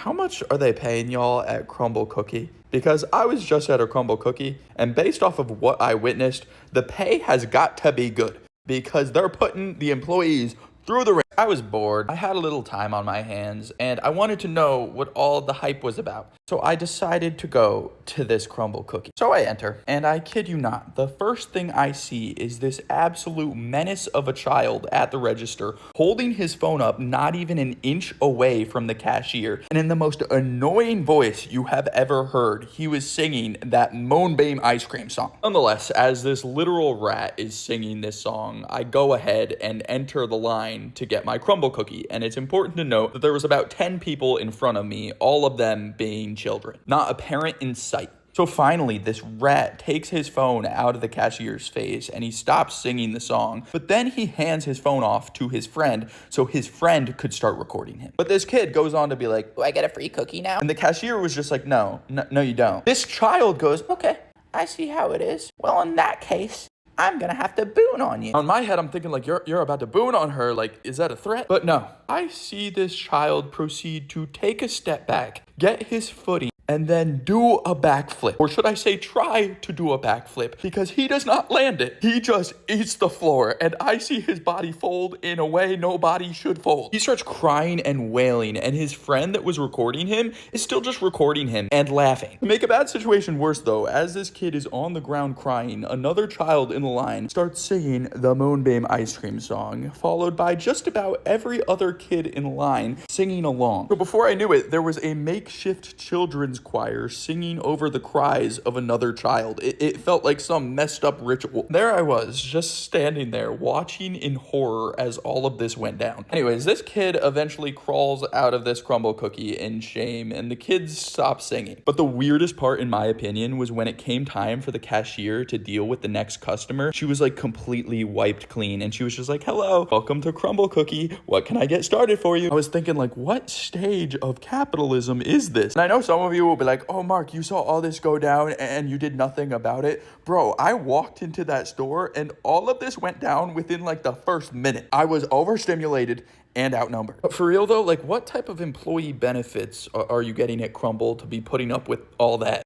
how much are they paying y'all at Crumbl Cookie? Because I was just at a Crumbl Cookie, and based off of what I witnessed, the pay has got to be good because they're putting the employees through the ring. I was bored, I had a little time on my hands, and I wanted to know what all the hype was about. So I decided to go to this Crumbl Cookie. So I enter, and I kid you not, the first thing I see is this absolute menace of a child at the register, holding his phone up not even an inch away from the cashier, and in the most annoying voice you have ever heard, he was singing that Moonbeam ice cream song. Nonetheless, as this literal rat is singing this song, I go ahead and enter the line to get my Crumbl Cookie, and it's important to note that there was about 10 people in front of me, all of them being children. Not a parent in sight. So finally, this rat takes his phone out of the cashier's face and he stops singing the song, but then he hands his phone off to his friend so his friend could start recording him. But this kid goes on to be like, "Do I get a free cookie now?" And the cashier was just like, no, you don't. This child goes, "Okay, I see how it is. Well, in that case, I'm gonna have to boon on you." On my head, I'm thinking like, you're about to boon on her. Like, is that a threat? But no, I see this child proceed to take a step back, get his footing, and then do a backflip. Or should I say try to do a backflip, because he does not land it. He just eats the floor, and I see his body fold in a way no body should fold. He starts crying and wailing, and his friend that was recording him is still just recording him and laughing. To make a bad situation worse though, as this kid is on the ground crying, another child in the line starts singing the Moonbeam ice cream song, followed by just about every other kid in the line singing along. So before I knew it, there was a makeshift children's choir singing over the cries of another child. It felt like some messed up ritual. There I was, just standing there watching in horror as all of this went down. Anyways, this kid eventually crawls out of this Crumbl Cookie in shame, and the kids stop singing. But the weirdest part, in my opinion, was when it came time for the cashier to deal with the next customer. She was like completely wiped clean, and she was just like, "Hello, welcome to Crumbl Cookie. What can I get started for you?" I was thinking like, what stage of capitalism is this? And I know some of you will be like, "Oh, Mark, you saw all this go down and you did nothing about it." Bro, I walked into that store and all of this went down within like the first minute. I was overstimulated and outnumbered. But for real though, like what type of employee benefits are you getting at Crumbl to be putting up with all that?